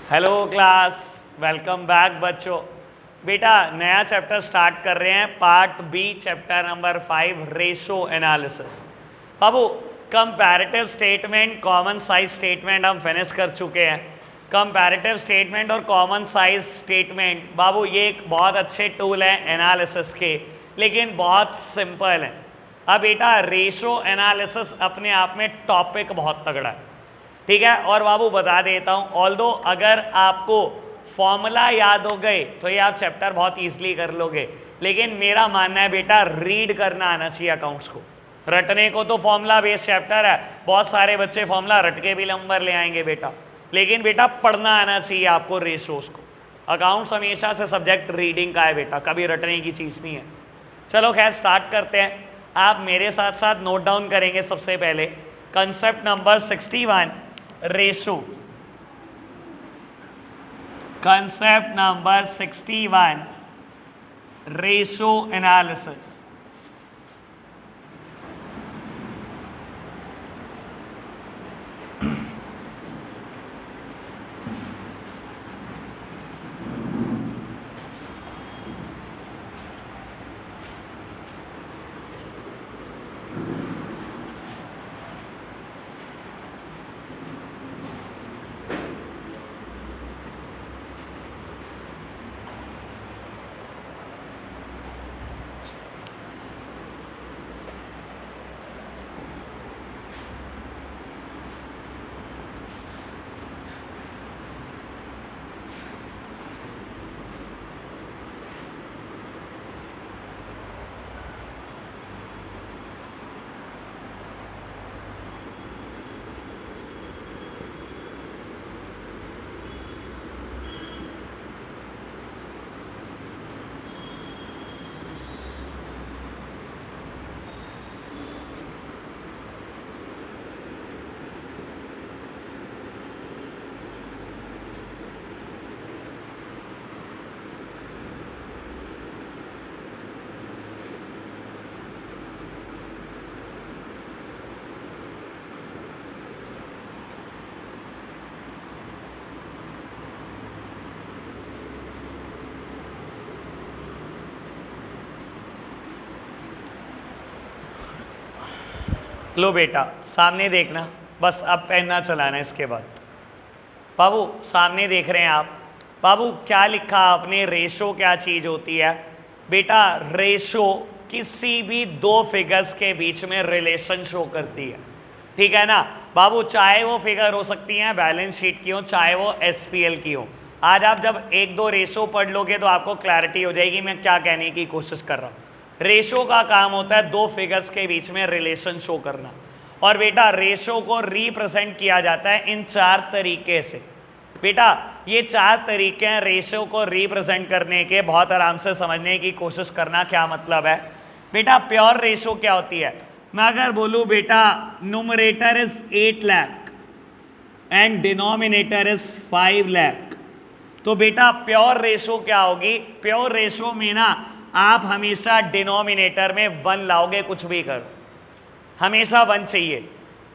Hello class, welcome back बच्चों। बेटा नया चैप्टर स्टार्ट कर रहे हैं, part B, chapter number 5, ratio analysis. बाबू comparative statement, common size statement हम फिनिश कर चुके हैं। कंपैरेटिव स्टेटमेंट और कॉमन साइज स्टेटमेंट बाबू ये एक बहुत अच्छे टूल है एनालिसिस के, लेकिन बहुत सिंपल है। अब बेटा रेशो एनालिसिस अपने आप में टॉपिक बहुत तगड़ा है, ठीक है। और बाबू बता देता हूँ, ऑल्दो अगर आपको फॉर्मूला याद हो गए तो ये आप चैप्टर बहुत ईजिली कर लोगे, लेकिन मेरा मानना है बेटा रीड करना आना चाहिए अकाउंट्स को। रटने को तो फॉर्मूला बेस्ड चैप्टर है, बहुत सारे बच्चे फॉर्मूला रट के भी नंबर ले आएंगे बेटा, लेकिन बेटा पढ़ना आना चाहिए आपको रेशोस को। अकाउंट्स हमेशा से सब्जेक्ट रीडिंग का है बेटा, कभी रटने की चीज़ नहीं है। चलो खैर स्टार्ट करते हैं। आप मेरे साथ साथ नोट डाउन करेंगे सबसे पहले concept number 61, ratio. Concept number 61, ratio analysis. लो बेटा सामने देखना, बस अब पहनना चलाना। इसके बाद बाबू सामने देख रहे हैं आप, बाबू क्या लिखा आपने, रेशो क्या चीज़ होती है बेटा? रेशो किसी भी दो फिगर्स के बीच में रिलेशन शो करती है, ठीक है ना बाबू। चाहे वो फिगर हो सकती हैं बैलेंस शीट की हो, चाहे वो एसपीएल की हो। आज आप जब एक दो रेशो पढ़ लोगे तो आपको क्लैरिटी हो जाएगी मैं क्या कहने की कोशिश कर रहा हूँ। रेशो का काम होता है दो फिगर्स के बीच में रिलेशन शो करना, और बेटा रेशो को रिप्रेजेंट किया जाता है इन चार तरीके से। बेटा ये चार तरीके हैं रेशो को रिप्रेजेंट करने के, बहुत आराम से समझने की कोशिश करना क्या मतलब है बेटा। प्योर रेशो क्या होती है? मैं अगर बोलूँ बेटा numerator is 8 lakh and denominator is 5 lakh, तो बेटा प्योर रेशो क्या होगी? प्योर रेशो में ना आप हमेशा डिनोमिनेटर में 1 लाओगे, कुछ भी करो हमेशा 1 चाहिए।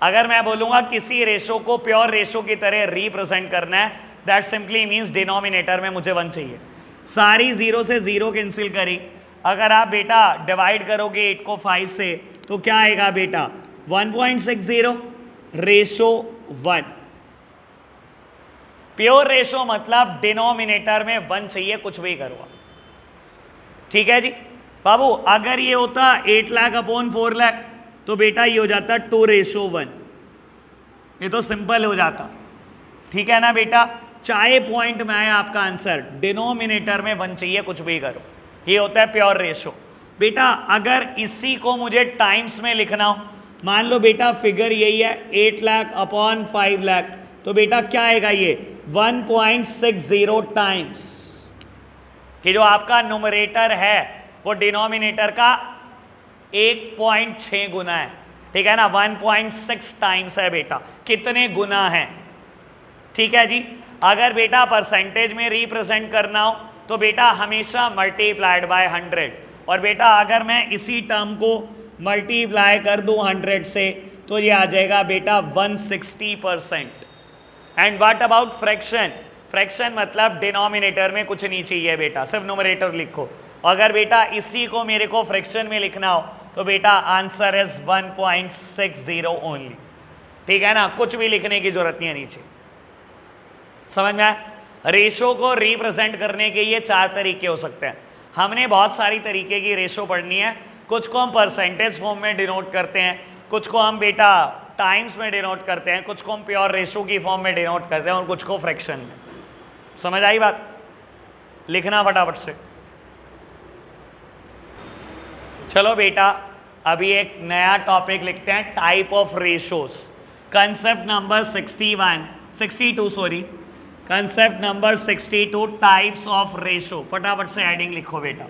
अगर मैं बोलूँगा किसी रेशो को प्योर रेशो की तरह रिप्रेजेंट करना है, दैट सिंपली मीन्स डिनोमिनेटर में मुझे 1 चाहिए। सारी 0 से 0 कैंसिल करी, अगर आप बेटा डिवाइड करोगे 8 को 5 से तो क्या आएगा बेटा? 1.60 रेशो 1। प्योर रेशो मतलब डिनोमिनेटर में 1 चाहिए, कुछ भी करो, ठीक है जी बाबू। अगर ये होता 8 लाख अपॉन 4 लाख तो बेटा ये हो जाता 2:1, ये तो सिंपल हो जाता, ठीक है ना बेटा। चाहे पॉइंट में आए आपका आंसर, डिनोमिनेटर में 1 चाहिए, कुछ भी करो, ये होता है प्योर रेशो। बेटा अगर इसी को मुझे टाइम्स में लिखना हो, मान लो बेटा फिगर यही है 8 लाख अपॉन 5 लाख, तो बेटा क्या आएगा ये 1.60 टाइम्स, कि जो आपका न्यूमरेटर है वो डिनोमिनेटर का 1.6 गुना है, ठीक है ना। 1.6 टाइम्स है बेटा, कितने गुना है, ठीक है जी। अगर बेटा परसेंटेज में रिप्रेजेंट करना हो तो बेटा हमेशा मल्टीप्लाइड बाय 100, और बेटा अगर मैं इसी टर्म को मल्टीप्लाई कर दूं 100 से तो ये आ जाएगा बेटा 160%। And what about fraction? Fraction मतलब डिनोमिनेटर में कुछ नहीं चाहिए बेटा, सिर्फ न्यूमरेटर लिखो। अगर बेटा इसी को मेरे को फ्रैक्शन में लिखना हो तो बेटा आंसर इज 1.60 ओनली, ठीक है ना, कुछ भी लिखने की जरूरत नहीं है नीचे। समझ में आया? रेशो को रिप्रेजेंट करने के ये 4 तरीके हो सकते हैं। हमने बहुत सारी तरीके की रेशो पढ़नी है, कुछ को हम परसेंटेज फॉर्म में डिनोट करते हैं, कुछ को हम बेटा टाइम्स में डिनोट करते हैं, कुछ को हम प्योर रेशो की फॉर्म में डिनोट करते हैं और कुछ को फ्रैक्शन में। समझ आई बात? लिखना फटाफट से। चलो बेटा अभी एक नया टॉपिक लिखते हैं, type of ratios. Concept number 62 sorry, concept number 62 types of ratio. फटाफट से हेडिंग लिखो बेटा।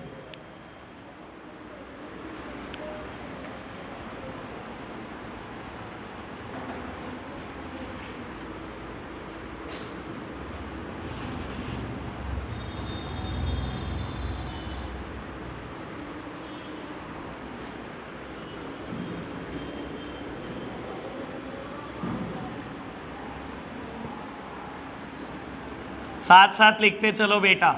साथ साथ लिखते चलो बेटा।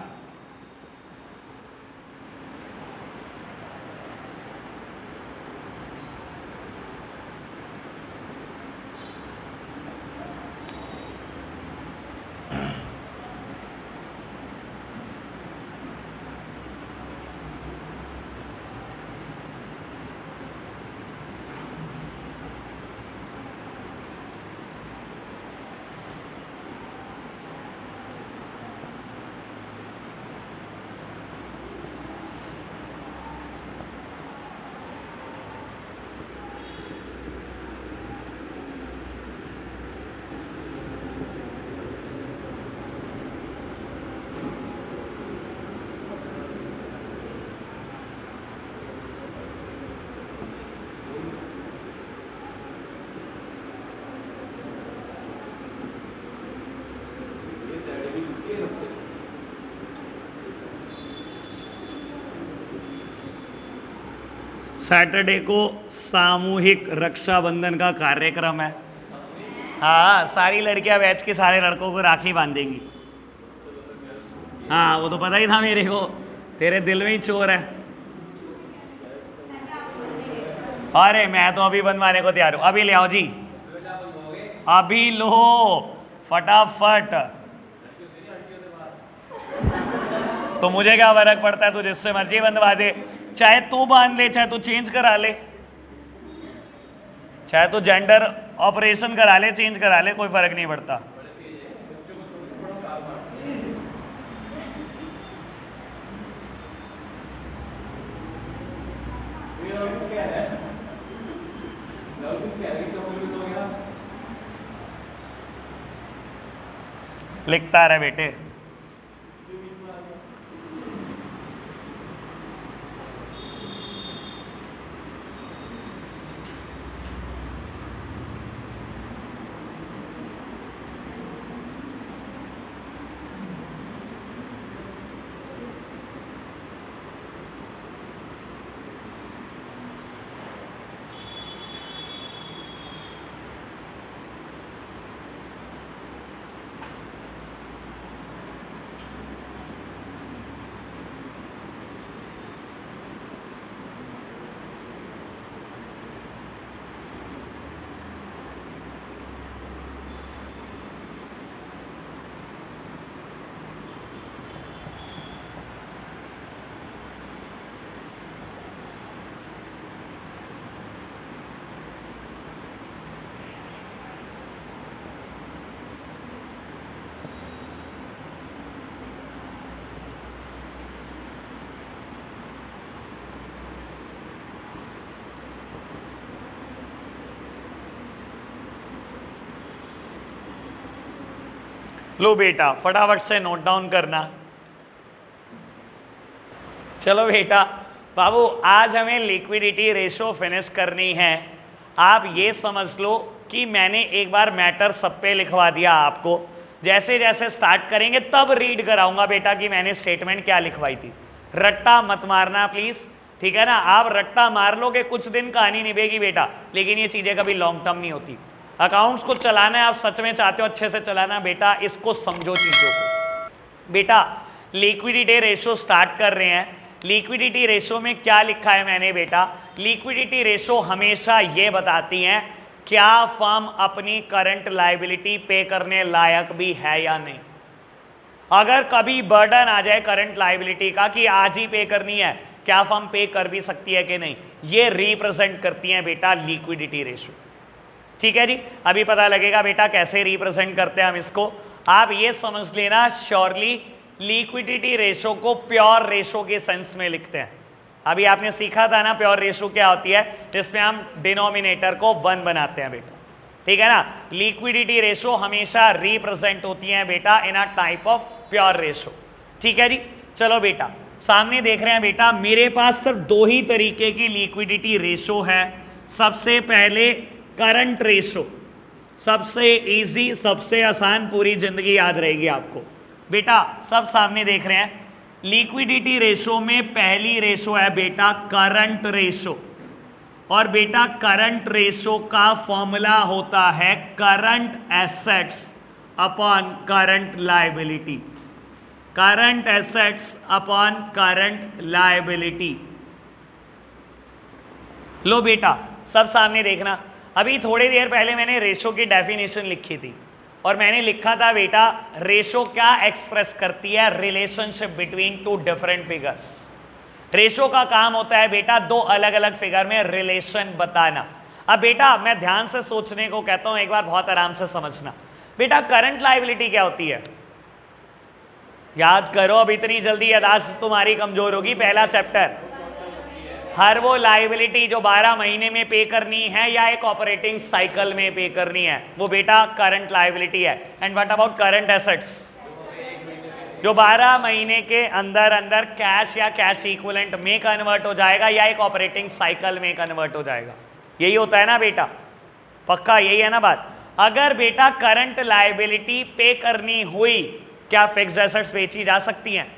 सैटरडे को सामूहिक रक्षाबंधन का कार्यक्रम है। हाँ, सारी लड़कियां बैच के सारे लड़कों को राखी बांधेंगी। हाँ, वो तो पता ही था मेरे को, तेरे दिल में ही चोर है। अरे मैं तो अभी बंधवाने को तैयार हूँ, अभी ले आओ जी, अभी लो फटाफट। तो मुझे क्या फर्क पड़ता है, तू जिससे मर्जी बंधवा दे, चाहे तू बांध ले, चाहे तू चेंज करा ले, चाहे तू जेंडर ऑपरेशन करा ले, चेंज करा ले, कोई फर्क नहीं पड़ता। लिखता रहे बेटे। लो बेटा फटाफट से नोट डाउन करना। चलो बेटा बाबू, आज हमें लिक्विडिटी रेशो फिनिश करनी है। आप ये समझ लो कि मैंने एक बार मैटर सब पे लिखवा दिया आपको, जैसे जैसे स्टार्ट करेंगे तब रीड कराऊंगा बेटा कि मैंने स्टेटमेंट क्या लिखवाई थी। रट्टा मत मारना प्लीज, ठीक है ना। आप रट्टा मार लोगे कुछ दिन कहानी निभेगी बेटा, लेकिन ये चीजें कभी लॉन्ग टर्म नहीं होती। अकाउंट्स को चलाना है, आप सच में चाहते हो अच्छे से चलाना बेटा, इसको समझो चीजों को। बेटा लिक्विडिटी रेशो स्टार्ट कर रहे हैं। लिक्विडिटी रेशो में क्या लिखा है मैंने बेटा, लिक्विडिटी रेशो हमेशा ये बताती हैं क्या फर्म अपनी करंट लायबिलिटी पे करने लायक भी है या नहीं। अगर कभी बर्डन आ जाए करंट लायबिलिटी का कि आज ही पे करनी है, क्या फर्म पे कर भी सकती है कि नहीं, ये रिप्रेजेंट करती हैं बेटा लिक्विडिटी रेशो। ठीक है जी, अभी पता लगेगा बेटा कैसे रिप्रेजेंट करते हैं हम इसको। आप ये समझ लेना श्योरली लिक्विडिटी रेशो को प्योर रेशो के सेंस में लिखते हैं। अभी आपने सीखा था ना प्योर रेशो क्या होती है, जिसमें हम डिनोमिनेटर को 1 बनाते हैं बेटा। ठीक है ना, लिक्विडिटी रेशो हमेशा रिप्रेजेंट होती है बेटा in a type of pure ratio. ठीक है जी, चलो बेटा सामने देख रहे हैं बेटा, मेरे पास सिर्फ 2 ही तरीके की लिक्विडिटी रेशो है। सबसे पहले करंट रेशो, सबसे इजी, सबसे आसान, पूरी जिंदगी याद रहेगी आपको बेटा। सब सामने देख रहे हैं, लिक्विडिटी रेशो में पहली रेशो है बेटा करंट रेशो, और बेटा करंट रेशो का फॉर्मूला होता है current assets upon current liability, current assets upon current liability. लो बेटा सब सामने देखना, अभी थोड़ी देर पहले मैंने रेशो की डेफिनेशन लिखी थी और मैंने लिखा था बेटा रेशो क्या एक्सप्रेस करती है, relationship between 2 different figures. Ratio का काम होता है बेटा 2 अलग अलग फिगर में रिलेशन बताना। अब बेटा मैं ध्यान से सोचने को कहता हूं, एक बार बहुत आराम से समझना। बेटा करंट लायबिलिटी क्या होती है, याद करो, अब इतनी जल्दी यादाश्त तुम्हारी कमजोर होगी। पहला चैप्टर, हर वो लायबिलिटी जो 12 महीने में पे करनी है या एक ऑपरेटिंग साइकिल में पे करनी है, वो बेटा करंट लायबिलिटी है। And what about current assets, जो 12 महीने के अंदर अंदर कैश या कैश इक्विवेलेंट में कन्वर्ट हो जाएगा या एक ऑपरेटिंग साइकिल में कन्वर्ट हो जाएगा। यही होता है ना बेटा, पक्का यही है ना बात। अगर बेटा करंट लायबिलिटी पे करनी हुई, क्या फिक्स्ड एसेट्स बेची जा सकती हैं?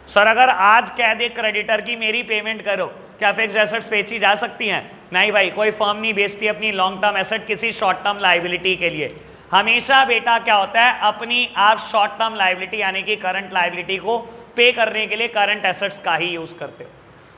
सर अगर आज कह दे क्रेडिटर की मेरी पेमेंट करो, क्या फिक्स्ड एसेट्स बेची जा सकती हैं? नहीं भाई, कोई फर्म नहीं बेचती अपनी लॉन्ग टर्म एसेट किसी शॉर्ट टर्म लायबिलिटी के लिए। हमेशा बेटा क्या होता है, अपनी आप शॉर्ट टर्म लायबिलिटी यानी कि करंट लायबिलिटी को पे करने के लिए करंट एसेट्स का ही यूज करते हो।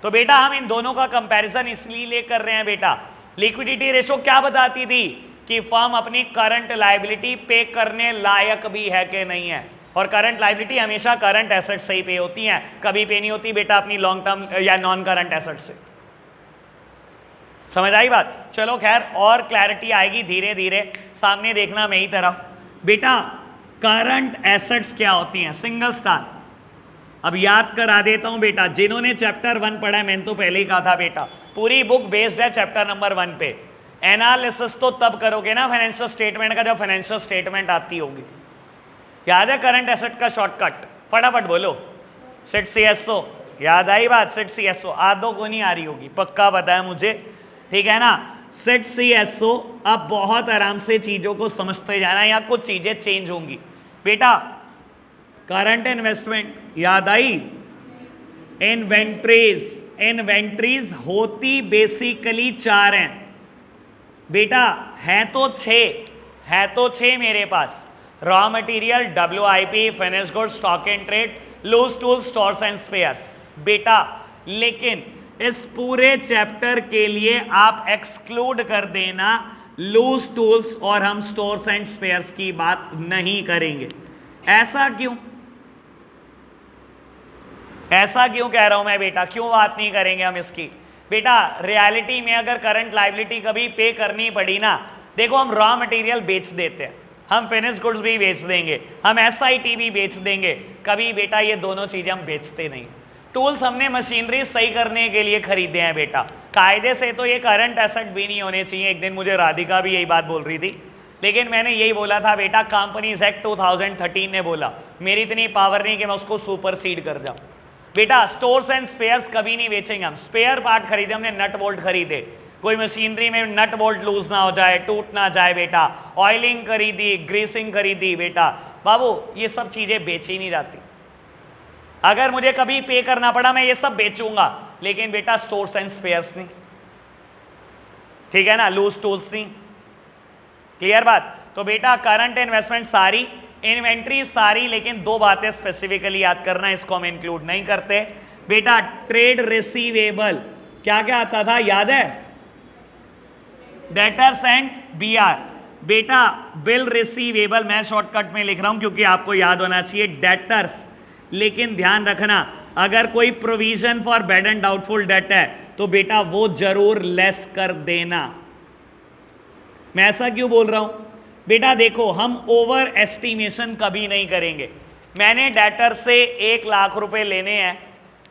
तो बेटा हम इन दोनों का कंपैरिजन इसलिए कर रहे हैं बेटा, लिक्विडिटी रेशो क्या बताती थी कि फर्म अपनी करंट लायबिलिटी पे करने लायक भी है कि नहीं है, और करंट लायबिलिटी हमेशा करंट एसेट से ही पे होती हैं, कभी पे नहीं होती बेटा अपनी लॉन्ग टर्म या नॉन करंट एसेट से। समझ आई बात? चलो खैर और क्लैरिटी आएगी धीरे धीरे। सामने देखना मेरी तरफ बेटा, करंट एसेट्स क्या होती हैं, सिंगल स्टार। अब याद करा देता हूं बेटा, जिन्होंने चैप्टर 1 पढ़ा है, मैंने तो पहले ही कहा था बेटा पूरी बुक बेस्ड है चैप्टर नंबर 1 पे। एनालिसिस तो तब करोगे ना फाइनेंशियल स्टेटमेंट का जब फाइनेंशियल स्टेटमेंट आती होगी। याद है करंट एसेट का शॉर्टकट, फटाफट बोलो, सिट CSO। याद आई बात, सिट CSO। आधों को नहीं आ रही होगी, पक्का पता है मुझे, ठीक है ना। Sit CSO। अब बहुत आराम से चीजों को समझते जाना, या कुछ चीजें चेंज होंगी बेटा। करंट इन्वेस्टमेंट याद आई, इन्वेंट्रीज। इन्वेंट्रीज होती बेसिकली 4 हैं बेटा, हैं तो 6 मेरे पास, raw material, WIP, finish good, stock and trade, loose tools, stores and spares बेटा। लेकिन इस पूरे चैप्टर के लिए आप एक्सक्लूड कर देना लूज टूल्स, और हम स्टोर्स एंड स्पेयर्स की बात नहीं करेंगे। ऐसा क्यों? ऐसा क्यों कह रहा हूं मैं बेटा, क्यों बात नहीं करेंगे हम इसकी? बेटा रियलिटी में अगर करंट लायबिलिटी कभी पे करनी पड़ी ना, देखो हम रॉ मटेरियल बेच देते हैं, हम फिनिश गुड्स भी बेच देंगे, हम SIT भी बेच देंगे, कभी बेटा ये दोनों चीजें हम बेचते नहीं। टूल्स हमने मशीनरी सही करने के लिए खरीदे हैं बेटा, कायदे से तो ये करंट एसेट भी नहीं होने चाहिए। एक दिन मुझे राधिका भी यही बात बोल रही थी, लेकिन मैंने यही बोला था बेटा, कंपनीज एक्ट 2013 ने बोला, मेरी इतनी पावर नहीं कि मैं उसको सुपरसीड कर जाऊं। बेटा स्टोर्स एंड स्पेयर्स कभी नहीं बेचेंगे हम। स्पेयर पार्ट खरीदे हमने, नट बोल्ट खरीदे, कोई मशीनरी में नट बोल्ट लूज ना हो जाए, टूट ना जाए बेटा, ऑयलिंग खरीदी, ग्रीसिंग खरीदी बेटा, बाबू ये सब चीजें बेची नहीं जाती। अगर मुझे कभी पे करना पड़ा मैं ये सब बेचूंगा, लेकिन बेटा स्टोर्स एंड स्पेयर्स नहीं, ठीक है ना, लूज टूल्स नहीं। क्लियर बात? तो बेटा करंट इन्वेस्टमेंट सारी, इन्वेंट्री सारी, लेकिन दो बातें स्पेसिफिकली याद करना, इसको हम इंक्लूड नहीं करते बेटा। ट्रेड रिसीवेबल क्या क्या आता था याद है? Debtors and B R. बेटा बिल रिसीवेबल मैं शॉर्टकट में लिख रहा हूं क्योंकि आपको याद होना चाहिए डेटर्स, लेकिन ध्यान रखना अगर कोई provision for bad and doubtful debt है तो बेटा वो जरूर लेस कर देना। मैं ऐसा क्यों बोल रहा हूं बेटा? देखो हम ओवर एस्टिमेशन कभी नहीं करेंगे। मैंने डेटर से 1 लाख रुपए लेने हैं,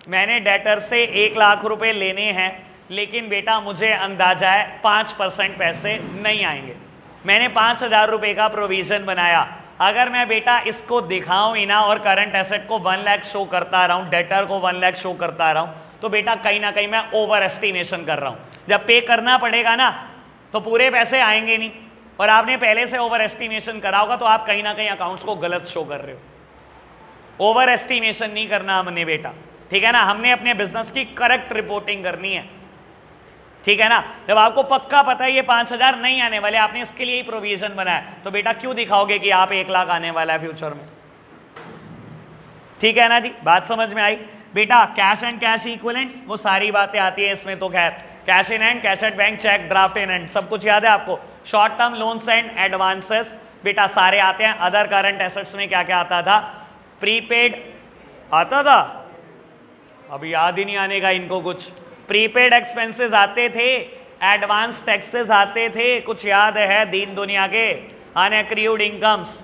मैंने डेटर से 1 लाख रुपए लेने हैं, लेकिन बेटा मुझे अंदाजा है 5% पैसे नहीं आएंगे। मैंने 5,000 रुपए का प्रोविजन बनाया। अगर मैं बेटा इसको दिखाऊं ही ना और करंट एसेट को 1 लाख शो करता रहा हूं, डेटर को 1 लाख शो करता रहा हूं, तो बेटा कहीं ना कहीं मैं ओवर एस्टिमेशन कर रहा हूं। जब पे करना पड़ेगा ना तो पूरे पैसे आएंगे नहीं, और आपने पहले से ओवर एस्टिमेशन करा होगा तो आप कहीं ना कहीं अकाउंट्स को गलत शो कर रहे हो। ओवर एस्टिमेशन नहीं करना हमने बेटा, ठीक है ना। हमने अपने बिजनेस की करेक्ट रिपोर्टिंग करनी है, ठीक है ना। जब आपको पक्का पता है ये 5,000 नहीं आने वाले, आपने इसके लिए ही प्रोविजन बनाया, तो बेटा क्यों दिखाओगे कि आप 1 लाख आने वाला है फ्यूचर में? ठीक है ना जी, बात समझ में आई बेटा। कैश एंड कैश इक्विवेलेंट वो सारी बातें आती है इसमें, तो खैर cash in hand, cash at bank, cheque, draft in hand, सब कुछ याद है आपको। Short term loans and advances बेटा सारे आते हैं। अदर करंट एसेट्स में क्या क्या आता था? प्रीपेड आता था, अब याद ही नहीं आने का इनको कुछ। प्रीपेड एक्सपेंसेस आते थे, एडवांस टैक्सेस आते थे, कुछ याद है दीन दुनिया के? अनएक्रूड इनकम्स,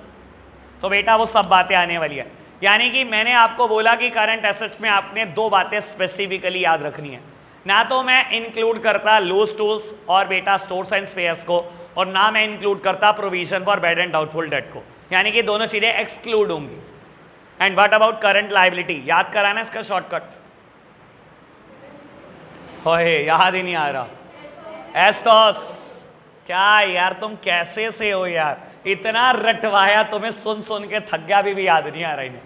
तो बेटा वो सब बातें आने वाली है। यानी कि मैंने आपको बोला कि करंट एसेट्स में आपने 2 बातें स्पेसिफिकली याद रखनी है, ना तो मैं इंक्लूड करता लूज टूल्स और बेटा स्टोर्स एंड स्पेयर्स को, और ना मैं इंक्लूड करता provision for bad and doubtful debt को, यानी कि दोनों चीजें एक्सक्लूड होंगी। And what about current liability? याद कराना इसका शॉर्टकट। होए याद ही नहीं आ रहा। एस्टॉस, क्या यार तुम कैसे से हो यार, इतना रटवाया तुम्हें, सुन सुन के थक गया, अभी भी याद नहीं आ रहा इन्हें।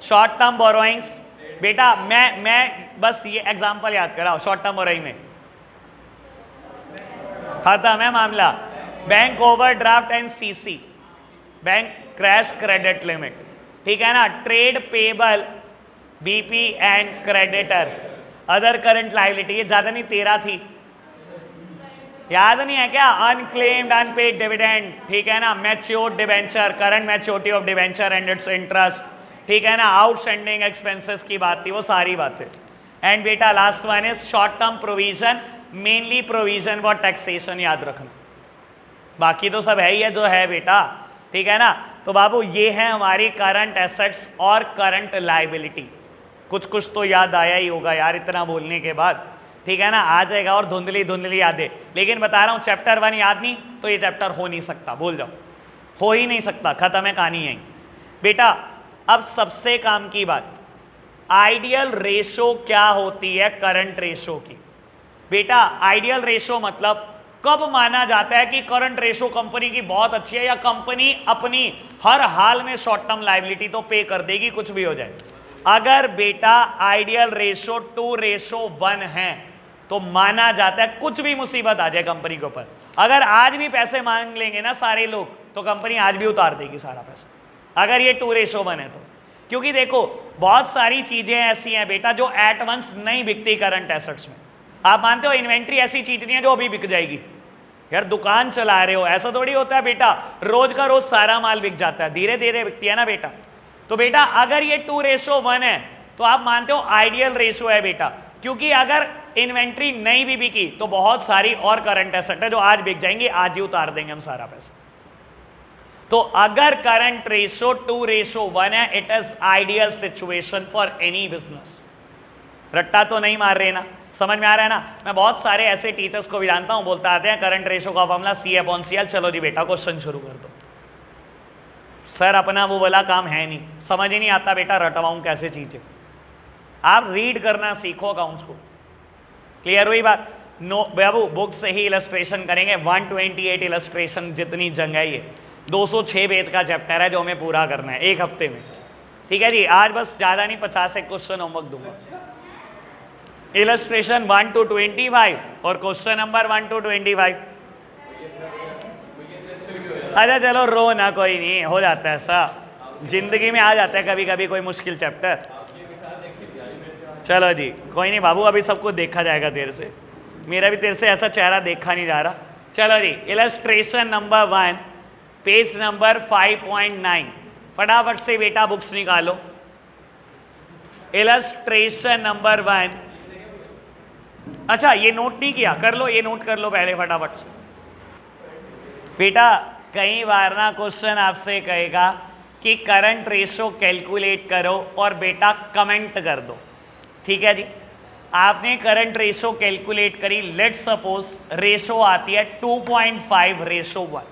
शॉर्ट टर्म बोरोइंग्स बेटा मैं बस ये एग्जांपल याद कराओ। शॉर्ट टर्म बोरोइंग में खत्म है मामला। Bank overdraft and CC, bank crash credit limit, ठीक है ना। Trade payable, BP and creditors, other current liability, ये ज्यादा नहीं 13 थी, याद नहीं है क्या? अनक्लेम्ड अनपेड डिविडेंड, ठीक है ना। Matured debenture, current maturity of debenture and it's interest, ठीक है ना। आउटस्टैंडिंग एक्सपेंसेस की बात थी, वो सारी बातें। एंड बेटा last one is short term provision, mainly provision for taxation, याद रखना। बाकी तो सब है ही है जो है बेटा, ठीक है ना। तो बाबू ये है हमारी करंट एसेट्स और करंट लायबिलिटी। कुछ कुछ तो याद आया ही होगा यार इतना बोलने के बाद, ठीक है ना। आ जाएगा और धुंधली धुंधली यादें, लेकिन बता रहा हूं चैप्टर 1 याद नहीं तो ये चैप्टर हो नहीं सकता, बोल जाओ, हो ही नहीं सकता, खत्म है कहानी यहीं बेटा। अब सबसे काम की बात, आइडियल रेशो क्या होती है करंट रेशो की? बेटा आइडियल रेशो मतलब कब माना जाता है कि करंट रेशो कंपनी की बहुत अच्छी है, या कंपनी अपनी हर हाल में शॉर्ट टर्म लायबिलिटी तो पे कर देगी कुछ भी हो जाए। अगर बेटा आइडियल रेशो 2:1 है तो माना जाता है कुछ भी मुसीबत आ जाए कंपनी के ऊपर, अगर आज भी पैसे मांग लेंगे ना सारे लोग तो कंपनी आज भी उतार देगी सारा पैसा, अगर ये 2:1 है तो। क्योंकि देखो बहुत सारी चीजें ऐसी हैं बेटा जो एट वंस नहीं बिकती करंट एसेट्स में। आप मानते हो इन्वेंट्री ऐसी चीज नहीं है जो अभी बिक जाएगी? यार दुकान चला रहे हो, ऐसा थोड़ी होता है बेटा रोज का रोज सारा माल बिक जाता है, धीरे धीरे बिकती है ना बेटा। तो बेटा अगर ये 2:1 है तो आप मानते हो आइडियल रेशो है बेटा, क्योंकि अगर इन्वेंट्री नहीं भी बिकी तो बहुत सारी और करंट एसेट है जो आज बिक जाएंगी, आज ही उतार देंगे हम सारा पैसा। तो अगर करंट रेशो 2:1 है, it is ideal situation for any business. रट्टा तो नहीं मार रहे ना, समझ में आ रहा है ना। मैं बहुत सारे ऐसे टीचर्स को भी जानता हूं, बोलते आते हैं करंट रेशो का फॉर्मूला C/CL, चलो जी बेटा क्वेश्चन शुरू कर दो। सर अपना वो वाला काम है नहीं, समझ ही नहीं आता बेटा रटवाऊं कैसे चीजें। आप रीड करना सीखो अकाउंट्स को, क्लियर हुई बात? नो बाबू बुक से ही इलस्ट्रेशन करेंगे, 128 इलस्ट्रेशन जितनी जंग है ये, 206 पेज का चैप्टर है जो हमें पूरा करना है 1 हफ्ते में, ठीक है जी। आज बस ज़्यादा नहीं 50 एक क्वेश्चन होमवर्क दूंगा। इलस्ट्रेशन 1 to 25 और क्वेश्चन नंबर 1 to 25। अच्छा चलो रो ना, कोई नहीं, हो जाता है ऐसा, जिंदगी में आ जाता है कभी कभी कोई मुश्किल चैप्टर। चलो जी, कोई नहीं बाबू, अभी सबको देखा जाएगा देर से, मेरा भी तेरे से ऐसा चेहरा देखा नहीं जा रहा। चलो जी, इलस्ट्रेशन नंबर 1 पेज नंबर 5.9, फटाफट से बेटा बुक्स निकालो। इलस्ट्रेशन नंबर 1, अच्छा ये नोट नहीं किया, कर लो, ये नोट कर लो पहले फटाफट से। बेटा कई बार ना क्वेश्चन आपसे कहेगा कि करंट रेशो कैलकुलेट करो और बेटा कमेंट कर दो, ठीक है जी। आपने करंट रेशो कैलकुलेट करी, लेट सपोज रेशो आती है 2.5:1।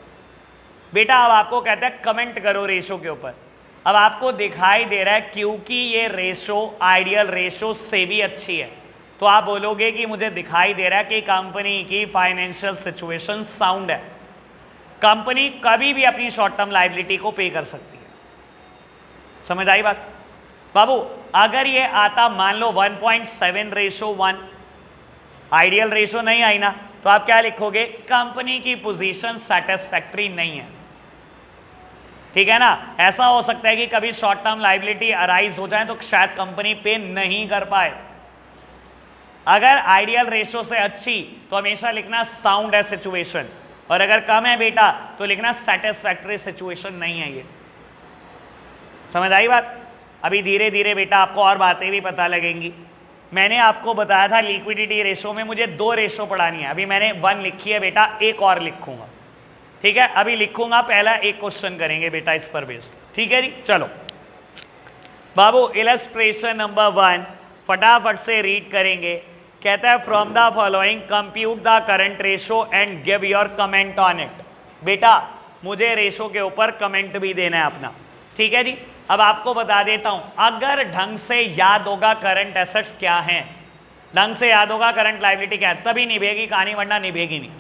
बेटा अब आपको कहता है कमेंट करो रेशो के ऊपर। अब आपको दिखाई दे रहा है क्योंकि ये रेशो आइडियल रेशो से भी अच्छी है, तो आप बोलोगे कि मुझे दिखाई दे रहा है कि कंपनी की फाइनेंशियल सिचुएशन साउंड है, कंपनी कभी भी अपनी शॉर्ट टर्म लायबिलिटी को पे कर सकती है। समझ आई बात बाबू? अगर ये आता मान लो 1.7:1, आइडियल रेशो नहीं आई ना, तो आप क्या लिखोगे? कंपनी की पोजीशन सैटिस्फैक्टरी नहीं है, ठीक है ना। ऐसा हो सकता है कि कभी शॉर्ट टर्म लायबिलिटी अराइज हो जाए तो शायद कंपनी पे नहीं कर पाए। अगर आइडियल रेशो से अच्छी तो हमेशा लिखना साउंड है सिचुएशन, और अगर कम है बेटा तो लिखना सैटिस्फैक्टरी सिचुएशन नहीं है। ये समझ आई बात? अभी धीरे धीरे बेटा आपको और बातें भी पता लगेंगी। मैंने आपको बताया था लिक्विडिटी रेशो में मुझे 2 रेशो पढ़ानी है, अभी मैंने 1 लिखी है बेटा, एक और लिखूंगा, ठीक है। अभी लिखूंगा, पहला एक क्वेश्चन करेंगे बेटा इस पर बेस्ड, ठीक है जी। चलो बाबू, इलस्ट्रेशन नंबर 1 फटाफट से रीड करेंगे। कहता है from the following compute the current ratio and give your comment on it. बेटा मुझे रेशो के ऊपर कमेंट भी देना है अपना, ठीक है जी। अब आपको बता देता हूं, अगर ढंग से याद होगा करंट एसेट्स क्या हैं, ढंग से याद होगा करंट लायबिलिटी क्या है, तभी निभेगी कहानी, वरना निभेगी नहीं।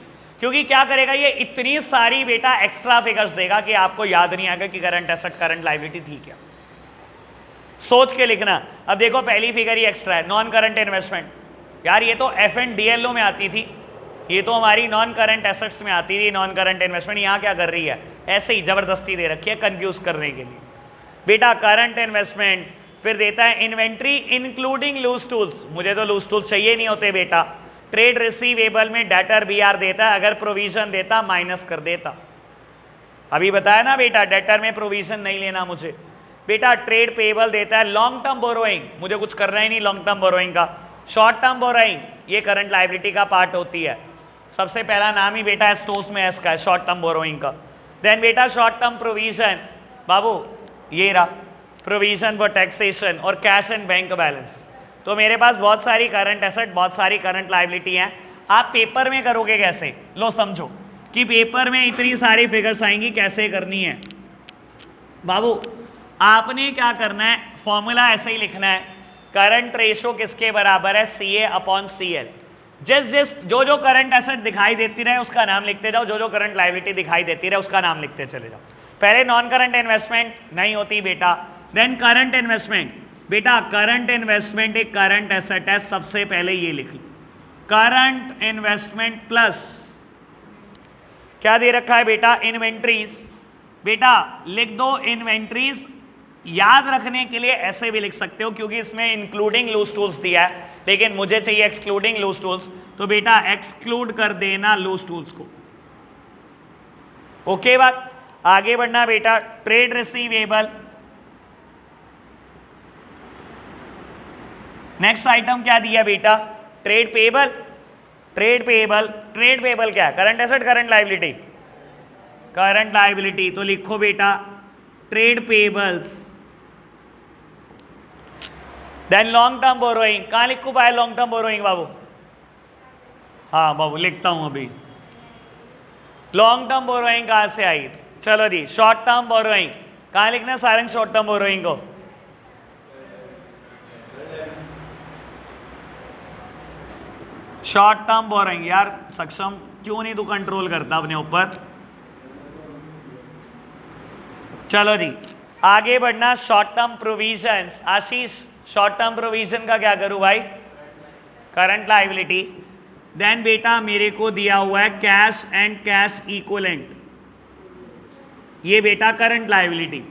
क्योंकि क्या करेगा ये, इतनी सारी बेटा एक्स्ट्रा फिगर्स देगा कि आपको याद नहीं आएगा कि करंट एसेट करंट लायबिलिटी थी क्या। सोच के लिखना। अब देखो पहली फिगर ही एक्स्ट्रा है, नॉन करंट इन्वेस्टमेंट। यार ये तो F&DLO में आती थी, ये तो हमारी नॉन करंट एसेट्स में आती थी, नॉन करंट इन्वेस्टमेंट। यहाँ क्या कर रही है, ऐसे ही जबरदस्ती दे रखी है कंफ्यूज करने के लिए। बेटा करंट इन्वेस्टमेंट, फिर देता है इन्वेंट्री इंक्लूडिंग लूज टूल्स। मुझे तो लूज टूल्स चाहिए नहीं होते बेटा। ट्रेड रिसीवेबल में डेटर BR देता है, अगर प्रोविजन देता माइनस कर देता। अभी बताया ना बेटा, डेटर में प्रोविजन नहीं लेना मुझे। बेटा ट्रेड पेबल देता है, लॉन्ग टर्म बोरोइंग मुझे कुछ करना ही नहीं लॉन्ग टर्म बोरोइंग का। शॉर्ट टर्म बोरोइंग ये करंट लायबिलिटी का पार्ट होती है, सबसे पहला नाम ही बेटा स्टोर्स में एस का है, शॉर्ट टर्म बोरोइंग का। देन बेटा शॉर्ट टर्म प्रोविजन, बाबू ये रहा प्रोविजन फॉर टैक्सेशन और कैश एंड बैंक बैलेंस। तो मेरे पास बहुत सारी करंट एसेट, बहुत सारी करंट लायबिलिटी हैं। आप पेपर में करोगे कैसे, लो समझो कि पेपर में इतनी सारी फिगर्स आएंगी, कैसे करनी है बाबू। आपने क्या करना है, फॉर्मूला ऐसे ही लिखना है, करंट रेशो किसके बराबर है, CA/CL। जो जो करंट एसेट दिखाई देती रहे उसका नाम लिखते जाओ, जो जो करंट लायबिलिटी दिखाई देती रहे उसका नाम लिखते चले जाओ। पहले नॉन करंट इन्वेस्टमेंट नहीं होती बेटा, देन करंट इन्वेस्टमेंट। बेटा करंट इन्वेस्टमेंट एक करंट एसेट है, सबसे पहले ये लिख लो, करंट इन्वेस्टमेंट प्लस क्या दे रखा है बेटा, इन्वेंट्रीज। बेटा लिख दो इन्वेंट्रीज, याद रखने के लिए ऐसे भी लिख सकते हो क्योंकि इसमें इंक्लूडिंग लूज टूल्स दिया है, लेकिन मुझे चाहिए एक्सक्लूडिंग लूज टूल्स, तो बेटा एक्सक्लूड कर देना लूज टूल्स को। ओके बात, आगे बढ़ना बेटा। ट्रेड रिसीवेबल, नेक्स्ट आइटम क्या दिया बेटा, trade payable. Trade payable, trade payable क्या है, current asset current liability, current liability. तो लिखो बेटा trade payables. Then long term borrowing, कहां लिखूं भाई लॉन्ग टर्म बोरोइंग बाबू? हाँ बाबू लिखता हूं अभी। लॉन्ग टर्म बोरोइंग कहां से आई, चलो जी शॉर्ट टर्म बोरोइंग, कहां लिखना सारंग शॉर्ट टर्म बोरोइंग को? Short term borrowing. यार सक्षम क्यों नहीं तू कंट्रोल करता अपने ऊपर? चलो जी आगे बढ़ना, शॉर्ट टर्म प्रोविजंस। आशीष शॉर्ट टर्म प्रोविजन का क्या करूं भाई, करंट लायबिलिटी। देन बेटा मेरे को दिया हुआ है कैश एंड कैश इक्विवेलेंट, ये बेटा current liability.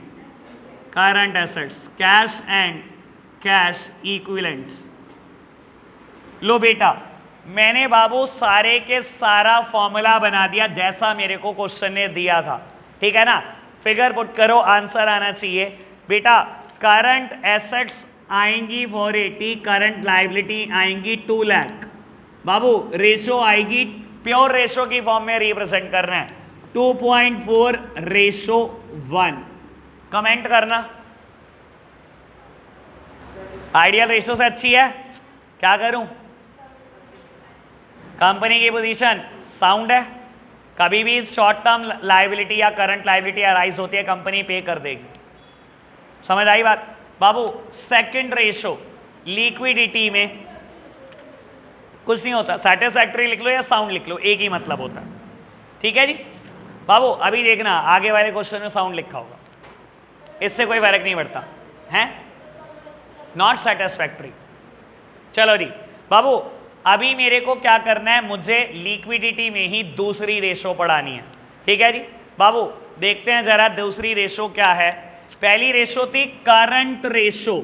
Current assets, cash and cash equivalents. लो बेटा, मैंने बाबू सारे के सारा फॉर्मूला बना दिया जैसा मेरे को क्वेश्चन ने दिया था, ठीक है ना। फिगर पुट करो, आंसर आना चाहिए बेटा। करंट एसेट्स आएंगी 480, करंट लायबिलिटी आएंगी 2 लाख। बाबू रेशो आएगी, प्योर रेशो की फॉर्म में रिप्रेजेंट करना है, 2.4:1। कमेंट करना, आइडियल रेशो से अच्छी है, क्या करूं? कंपनी की पोजीशन साउंड है, कभी भी शॉर्ट टर्म लायबिलिटी या करंट लायबिलिटी अराइज होती है कंपनी पे कर देगी। समझ आई बात? बाबू सेकंड रेशो लिक्विडिटी में कुछ नहीं होता, सैटिस्फैक्टरी लिख लो या साउंड लिख लो, एक ही मतलब होता है, ठीक है जी। बाबू अभी देखना आगे वाले क्वेश्चन में साउंड लिखा होगा, इससे कोई फर्क नहीं पड़ता है, नॉट सैटिस्फैक्टरी। चलो जी बाबू, अभी मेरे को क्या करना है, मुझे लिक्विडिटी में ही दूसरी रेशो पढ़ानी है, ठीक है जी। बाबू देखते हैं जरा दूसरी रेशो क्या है। पहली रेशो थी करंट रेशो।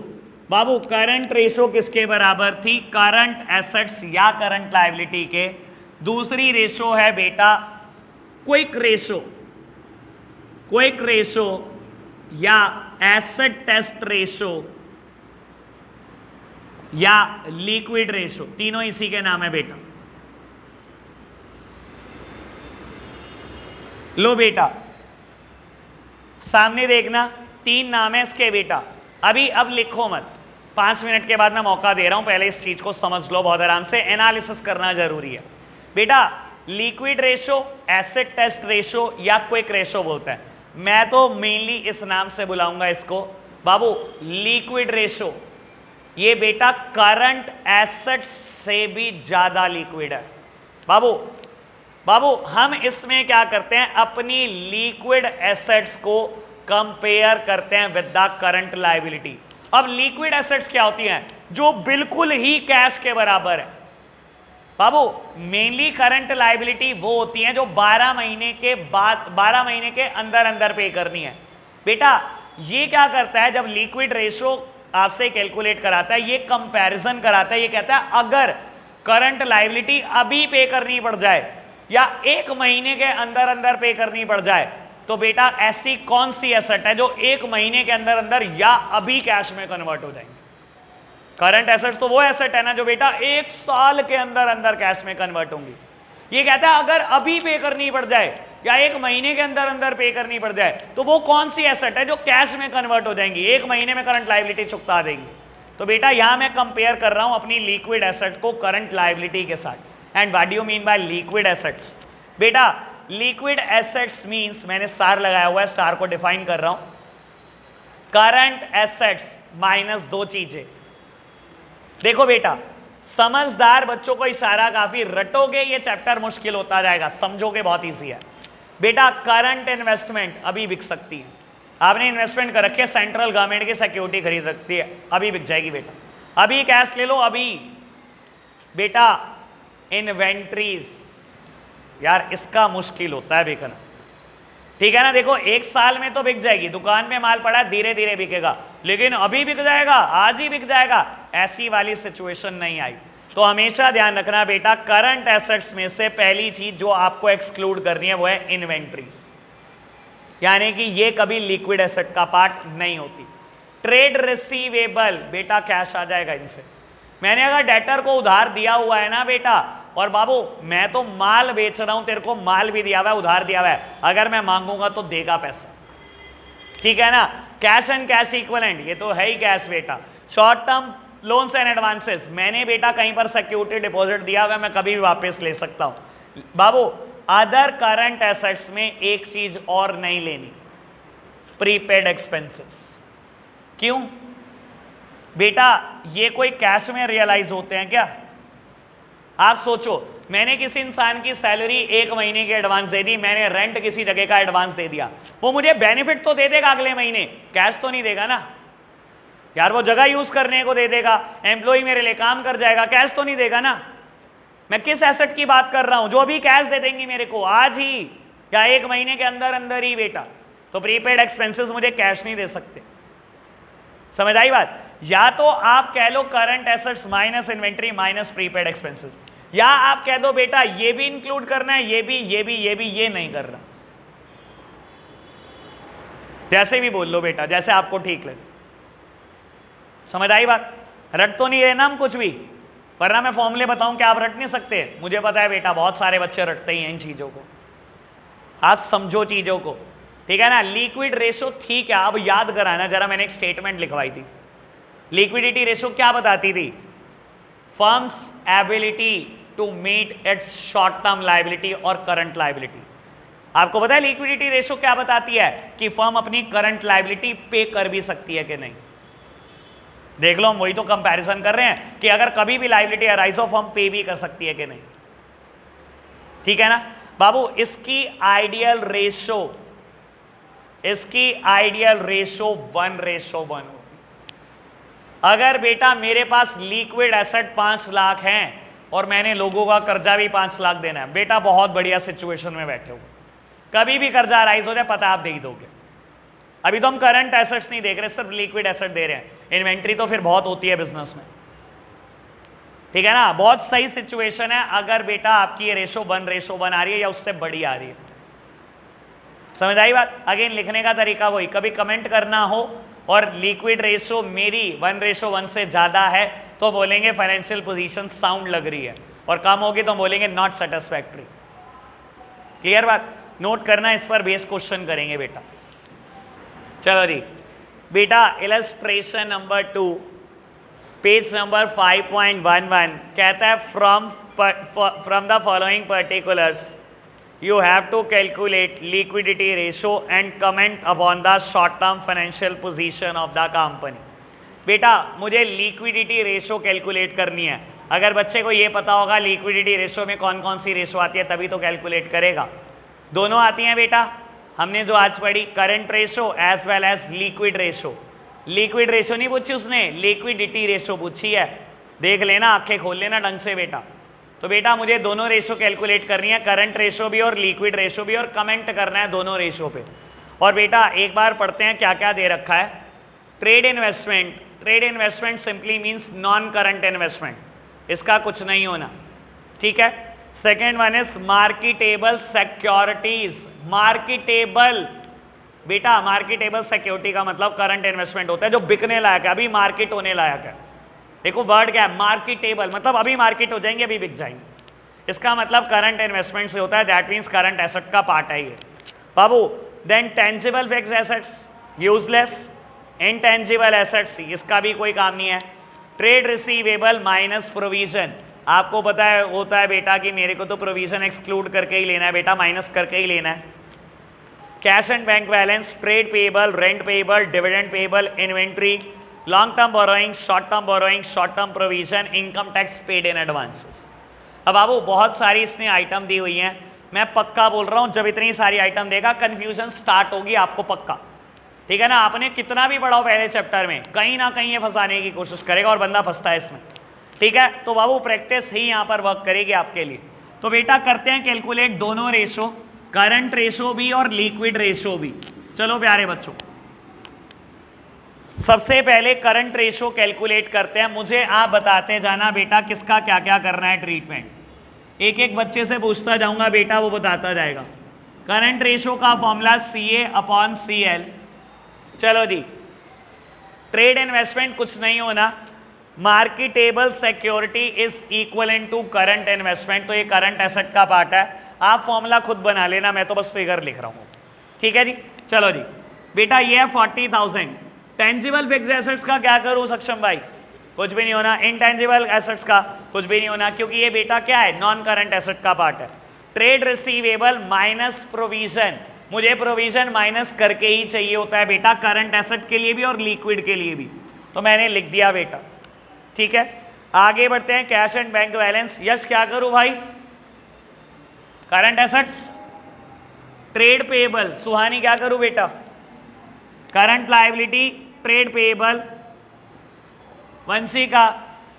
बाबू करंट रेशो किसके बराबर थी? करंट एसेट्स या करंट लायबिलिटी के। दूसरी रेशो है बेटा क्विक रेशो, क्विक रेशो या एसेट टेस्ट रेशो या लिक्विड रेशो, तीनों इसी के नाम है बेटा। लो बेटा सामने देखना, तीन नाम है इसके बेटा। अभी अब लिखो मत, 5 मिनट के बाद मैं मौका दे रहा हूं, पहले इस चीज को समझ लो बहुत आराम से, एनालिसिस करना जरूरी है बेटा। Liquid ratio, acid test ratio या क्विक रेशो बोलते हैं, मैं तो मेनली इस नाम से बुलाऊंगा इसको बाबू लिक्विड रेशो। ये बेटा करंट एसेट्स से भी ज्यादा लिक्विड है बाबू। बाबू हम इसमें क्या करते हैं, अपनी लिक्विड एसेट्स को कंपेयर करते हैं विद द करंट लायबिलिटी। अब लिक्विड एसेट्स क्या होती हैं? जो बिल्कुल ही कैश के बराबर है बाबू। मेनली करंट लायबिलिटी वो होती हैं जो 12 महीने के बाद, 12 महीने के अंदर अंदर पे करनी है बेटा। ये क्या करता है, जब लिक्विड रेशो आपसे कैलकुलेट कराता है, ये कंपैरिजन कराता है, ये कहता है अगर करंट लायबिलिटी अभी पे करनी पड़ जाए या 1 महीने के अंदर अंदर पे करनी पड़ जाए, तो बेटा ऐसी कौन सी एसेट है जो 1 महीने के अंदर अंदर या अभी कैश में कन्वर्ट हो जाएंगे? करंट एसेट्स तो वो एसेट है ना जो बेटा 1 साल के अंदर अंदर कैश में कन्वर्ट होंगी। ये कहता है अगर अभी पे करनी पड़ जाए या 1 महीने के अंदर अंदर पे करनी पड़ जाए, तो वो कौन सी एसेट है जो कैश में कन्वर्ट हो जाएंगी, 1 महीने में करंट लायबिलिटी चुकता देंगी। तो बेटा यहां मैं कंपेयर कर रहा हूं अपनी लिक्विड एसेट को करंट लायबिलिटी के साथ। And what do you mean by liquid assets? बेटा लिक्विड एसेट्स मींस, मैंने स्टार लगाया हुआ है, स्टार को डिफाइन कर रहा हूं, करंट एसेट्स माइनस 2 चीजें। देखो बेटा समझदार बच्चों को इशारा काफी, रटोगे ये चैप्टर मुश्किल होता जाएगा, समझोगे बहुत इजी है बेटा। करंट इन्वेस्टमेंट अभी बिक सकती है, आपने इन्वेस्टमेंट कर रखी है, सेंट्रल गवर्नमेंट की सिक्योरिटी खरीद रखती है, अभी बिक जाएगी बेटा। अभी कैश ले लो अभी बेटा। इन्वेंट्रीज यार इसका मुश्किल होता है बिकना, ठीक है ना। देखो 1 साल में तो बिक जाएगी, दुकान में माल पड़ा है धीरे धीरे बिकेगा, लेकिन अभी बिक जाएगा, आज ही बिक जाएगा, ऐसी वाली सिचुएशन नहीं आई। तो हमेशा ध्यान रखना बेटा, करंट एसेट्स में से पहली चीज जो आपको एक्सक्लूड करनी है वो है इन्वेंट्रीज, यानी कि ये कभी लिक्विड एसेट का पार्ट नहीं होती। ट्रेड रिसीवेबल बेटा कैश आ जाएगा इनसे। मैंने अगर डेटर को उधार दिया हुआ है ना बेटा, और बाबू मैं तो माल बेच रहा हूं, तेरे को माल भी दिया हुआ है, उधार दिया हुआ है, अगर मैं मांगूंगा तो देगा पैसा, ठीक है ना। कैश एंड कैश इक्विवेलेंट, ये तो है ही कैश बेटा। Short term loans and advances, मैंने बेटा कहीं पर सिक्योरिटी डिपॉजिट दिया हुआ है, मैं कभी भी वापस ले सकता हूं बाबू। अदर करंट एसेट्स में एक चीज और नहीं लेनी, प्रीपेड एक्सपेंसेस। क्यों बेटा? ये कोई कैश में रियलाइज होते हैं क्या? आप सोचो, मैंने किसी इंसान की सैलरी 1 महीने की एडवांस दे दी, मैंने रेंट किसी जगह का एडवांस दे दिया, वो मुझे बेनिफिट तो दे देगा अगले महीने, कैश तो नहीं देगा ना यार। वो जगह यूज करने को दे देगा, एम्प्लॉय मेरे लिए काम कर जाएगा, कैश तो नहीं देगा ना। मैं किस एसेट की बात कर रहा हूं? जो अभी कैश दे देंगी मेरे को आज ही या 1 महीने के अंदर अंदर ही बेटा। तो प्रीपेड एक्सपेंसेस मुझे कैश नहीं दे सकते, समझ आई बात? या तो आप कह लो current assets minus inventory minus prepaid expenses, या आप कह दो बेटा ये भी इंक्लूड करना है, ये भी, ये भी, ये भी, ये नहीं करना। जैसे भी बोल लो बेटा, जैसे आपको ठीक लगे। समझ आई बात? रट तो नहीं रहे ना हम कुछ भी, वरना मैं फॉर्मूले बताऊं क्या आप रट नहीं सकते? मुझे पता है बेटा बहुत सारे बच्चे रटते ही हैं इन चीजों को। आप समझो चीजों को, ठीक है ना? लिक्विड रेशो थी क्या? अब याद कराना जरा, मैंने एक स्टेटमेंट लिखवाई थी। लिक्विडिटी रेशो क्या बताती थी? Firm's ability to meet its short term liability और करंट लायबिलिटी। आपको पता है लिक्विडिटी रेशो क्या बताती है? कि फर्म अपनी करंट लायबिलिटी पे कर भी सकती है कि नहीं। देख लो, हम वही तो कंपैरिजन कर रहे हैं कि अगर कभी भी लायबिलिटी अराइज हो, फर्म पे भी कर सकती है कि नहीं। ठीक है ना बाबू? इसकी आइडियल रेशो, इसकी आइडियल रेशो 1:1 होती। अगर बेटा मेरे पास लिक्विड एसेट 5 लाख हैं और मैंने लोगों का कर्जा भी 5 लाख देना है, बेटा बहुत बढ़िया सिचुएशन में बैठे हो, कभी भी कर्जा राइज हो जाए पता आप दे ही दोगे। अभी तो हम करंट एसेट्स नहीं देख रहे, सिर्फ लिक्विड एसेट दे रहे हैं। इन्वेंट्री तो फिर बहुत होती है बिजनेस में, ठीक है ना? बहुत सही सिचुएशन है अगर बेटा आपकी ये रेशो 1:1 आ रही है या उससे बड़ी आ रही है। समझ आई बात? अगेन लिखने का तरीका वही, कभी कमेंट करना हो और लिक्विड रेशो मेरी 1:1 से ज्यादा है तो बोलेंगे फाइनेंशियल पोजीशन साउंड लग रही है, और कम होगी तो बोलेंगे नॉट सेटिस्फैक्ट्री। क्लियर बात? नोट करना, इस पर बेस्ड क्वेश्चन करेंगे बेटा। चलो जी बेटा, इलस्ट्रेशन नंबर 2 पेज नंबर 5.11 कहता है from the following particulars you have to calculate liquidity ratio and comment upon the short term financial position of the company। बेटा मुझे लिक्विडिटी रेशो कैलकुलेट करनी है। अगर बच्चे को ये पता होगा लिक्विडिटी रेशो में कौन कौन सी रेशो आती है तभी तो कैलकुलेट करेगा। दोनों आती हैं बेटा, हमने जो आज पढ़ी, current ratio as well as liquid ratio. Liquid ratio नहीं पूछी उसने, लिक्विडिटी रेशो पूछी है। देख लेना, आंखें खोल लेना ढंग से बेटा। तो बेटा मुझे दोनों रेशो कैलकुलेट करनी है, करंट रेशो भी और लिक्विड रेशो भी, और कमेंट करना है दोनों रेशो पे। और बेटा एक बार पढ़ते हैं क्या क्या दे रखा है। Trade investment, trade investment simply means non current investment, इसका कुछ नहीं होना, ठीक है। Second one is marketable securities. Marketable बेटा, मार्केटेबल सिक्योरिटी का मतलब करंट इन्वेस्टमेंट होता है जो बिकने लायक है, अभी मार्केट होने लायक है। देखो वर्ड क्या है, मार्केटेबल मतलब अभी मार्केट हो जाएंगे, अभी बिक जाएंगे। इसका मतलब करंट इन्वेस्टमेंट से होता है, दैट मीन्स करंट एसेट का पार्ट है ये बाबू। Then tangible fixed assets useless, intangible assets इसका भी कोई काम नहीं है। ट्रेड रिसीवेबल माइनस प्रोविजन, आपको पता है होता है बेटा कि मेरे को तो प्रोविजन एक्सक्लूड करके ही लेना है बेटा, माइनस करके ही लेना है। Cash and bank balance, trade payable, rent payable, dividend payable, inventory, long term borrowing, short term borrowing, short term provision, income tax paid in advances. अब बाबू बहुत सारी इसने आइटम दी हुई हैं, मैं पक्का बोल रहा हूं जब इतनी सारी आइटम देगा कंफ्यूजन स्टार्ट होगी आपको पक्का, ठीक है ना। आपने कितना भी पढ़ा हो पहले चैप्टर में, कहीं ना कहीं ये फंसाने की कोशिश करेगा और बंदा फंसता है इसमें, ठीक है। तो बाबू प्रैक्टिस ही यहाँ पर वर्क करेगी आपके लिए। तो बेटा करते हैं कैलकुलेट दोनों रेशो, करंट रेशो भी और लिक्विड रेशो भी। चलो प्यारे बच्चों, सबसे पहले करंट रेशो कैलकुलेट करते हैं। मुझे आप बताते जाना बेटा किसका क्या क्या करना है ट्रीटमेंट। एक एक बच्चे से पूछता जाऊंगा बेटा, वो बताता जाएगा। करंट रेशो का फॉर्मूला CA/CL। चलो जी, ट्रेड इन्वेस्टमेंट कुछ नहीं होना, marketable security is equivalent to current investment, तो ये करंट एसेट का पार्ट है। आप फॉर्मूला खुद बना लेना, मैं तो बस फिगर लिख रहा हूँ, ठीक है जी। चलो जी बेटा, ये है 40,000। टेंजिबल फिक्स्ड एसेट्स का क्या करूं सक्षम भाई? कुछ भी नहीं होना। इनटेंजिबल एसेट्स का कुछ भी नहीं होना, क्योंकि ये बेटा क्या है, नॉन करंट एसेट का पार्ट है। ट्रेड रिसीवेबल माइनस प्रोविजन, मुझे प्रोविजन माइनस करके ही चाहिए होता है बेटा, करंट एसेट के लिए भी और लिक्विड के लिए भी, तो मैंने लिख दिया बेटा, ठीक है। आगे बढ़ते हैं, cash and bank balance. Yes, क्या करूं भाई? करंट एसेट्स, ट्रेड पेएबल, सुहानी क्या करूं बेटा? करंट लायबिलिटी, ट्रेड पेएबल, वंशी का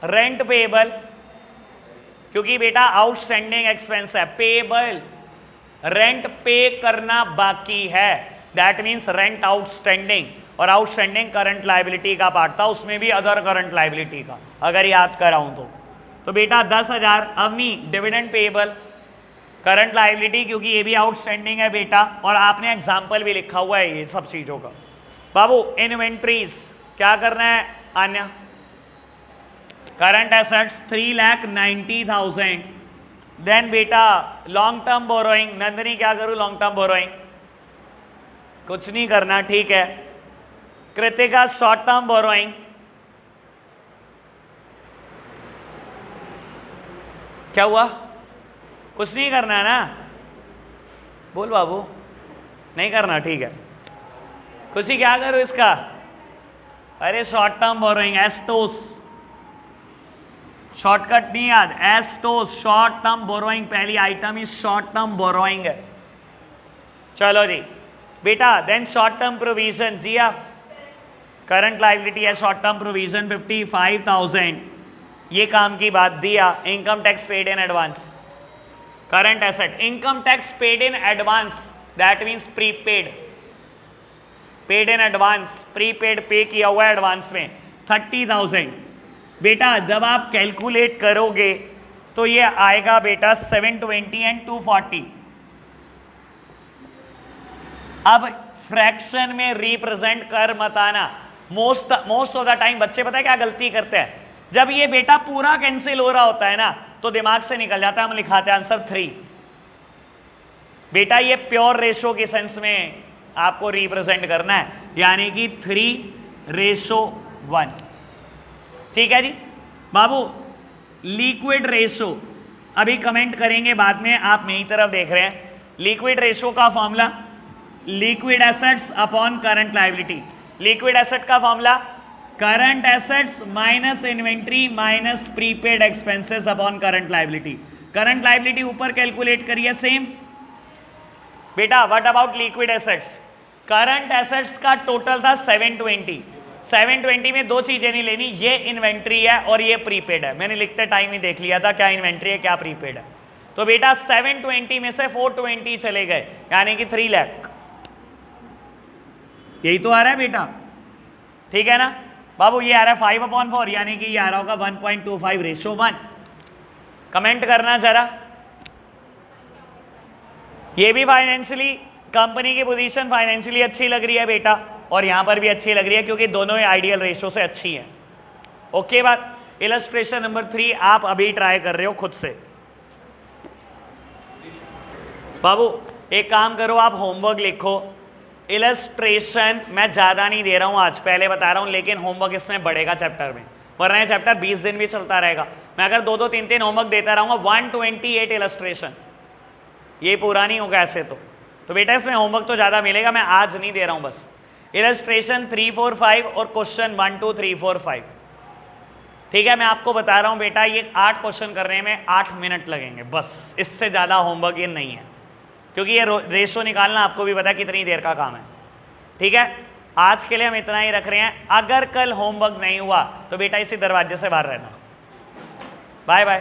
रेंट पेएबल, क्योंकि बेटा आउटस्टैंडिंग एक्सपेंस है, पेएबल, रेंट पे करना बाकी है, दैट मीन्स रेंट आउटस्टैंडिंग। और आउटस्टैंडिंग करंट लाइबिलिटी का पार्ट था, उसमें भी अदर करंट लाइबिलिटी का, अगर याद कराऊं तो बेटा 10,000 अवनी डिविडेंड पेएबल करंट लाइबिलिटी, क्योंकि ये भी आउटस्टैंडिंग है बेटा, और आपने एग्जाम्पल भी लिखा हुआ है ये सब चीज़ों का। बाबू इन्वेंट्रीज क्या करना है आन्या, करंट एसेट्स 3,90,000, देन बेटा लॉन्ग टर्म बोरोइंग, नंदनी क्या करूं लॉन्ग टर्म बोरोइंग, कुछ नहीं करना, ठीक है। कृतिका शॉर्ट टर्म बोरोइंग, क्या हुआ, कुछ नहीं करना है ना, बोल बाबू, नहीं करना, ठीक है। खुशी क्या करो इसका, अरे शॉर्ट टर्म बोरोइंग, एस्टोस, शॉर्टकट नहीं याद, एस्टोस शॉर्ट टर्म बोरोइंग, पहली आइटम ही शॉर्ट टर्म बोरोइंग है। चलो जी बेटा, देन शॉर्ट टर्म प्रोविजन, जिया करंट लाइबिलिटी है शॉर्ट टर्म प्रोविजन 55,000, ये काम की बात दिया। Income tax paid in advance, current asset, income tax paid in advance, that means prepaid, paid in advance, prepaid पे किया हुआ है एडवांस में 30,000। बेटा जब आप कैलकुलेट करोगे तो ये आएगा बेटा 720 एंड 240। अब फ्रैक्शन में रिप्रेजेंट कर मत आना, मोस्ट ऑफ द टाइम बच्चे पता है क्या गलती करते हैं, जब ये बेटा पूरा कैंसिल हो रहा होता है ना तो दिमाग से निकल जाता है, हम लिखाते हैं आंसर 3। बेटा ये प्योर रेशो के सेंस में आपको रिप्रेजेंट करना है, यानी कि 3:1, ठीक है जी बाबू। लिक्विड रेशो अभी कमेंट करेंगे बाद में, आप मेरी तरफ देख रहे हैं। लिक्विड रेशो का formula liquid assets upon current liability, liquid asset का formula current assets minus inventory minus prepaid expenses upon current liability. Current liability ऊपर कैलकुलेट करिए सेम। बेटा what about liquid assets, current assets का total था 720, 720 में दो चीजें नहीं लेनी, ये इन्वेंट्री है और ये प्रीपेड है। मैंने लिखते टाइम ही देख लिया था क्या इन्वेंट्री है क्या प्रीपेड है। तो बेटा 720 में से 420 चले गए, यानी कि 3 लाख, यही तो आ रहा है बेटा, ठीक है ना बाबू। ये आ रहा है 5/4, यानी कि ये आ रहा होगा 1.25:1। कमेंट करना जरा। ये भी फाइनेंशियली कंपनी की पोजीशन फाइनेंशियली अच्छी लग रही है बेटा, और यहां पर भी अच्छी लग रही है क्योंकि दोनों ही आइडियल रेशो से अच्छी हैं। ओके बात। इलस्ट्रेशन नंबर 3 आप अभी ट्राई कर रहे हो खुद से। बाबू एक काम करो, आप होमवर्क लिखो। इलस्ट्रेशन मैं ज़्यादा नहीं दे रहा हूँ आज, पहले बता रहा हूँ, लेकिन होमवर्क इसमें बढ़ेगा चैप्टर में, वरना ये चैप्टर 20 दिन भी चलता रहेगा। मैं अगर 2-2 3-3 होमवर्क देता रहूँगा, 128 इलस्ट्रेशन, ये पूरा नहीं होगा ऐसे तो बेटा इसमें होमवर्क तो ज़्यादा मिलेगा, मैं आज नहीं दे रहा हूँ बस। इलस्ट्रेशन 3, 4, 5 और क्वेश्चन 1, 2, 3, 4, 5, ठीक है। मैं आपको बता रहा हूँ बेटा, ये 8 क्वेश्चन करने में 8 मिनट लगेंगे बस, इससे ज़्यादा होमवर्क ये नहीं है, क्योंकि ये रेशो निकालना आपको भी पता है कितनी देर का काम है, ठीक है। आज के लिए हम इतना ही रख रहे हैं। अगर कल होमवर्क नहीं हुआ तो बेटा इसी दरवाजे से बाहर रहना। Bye bye.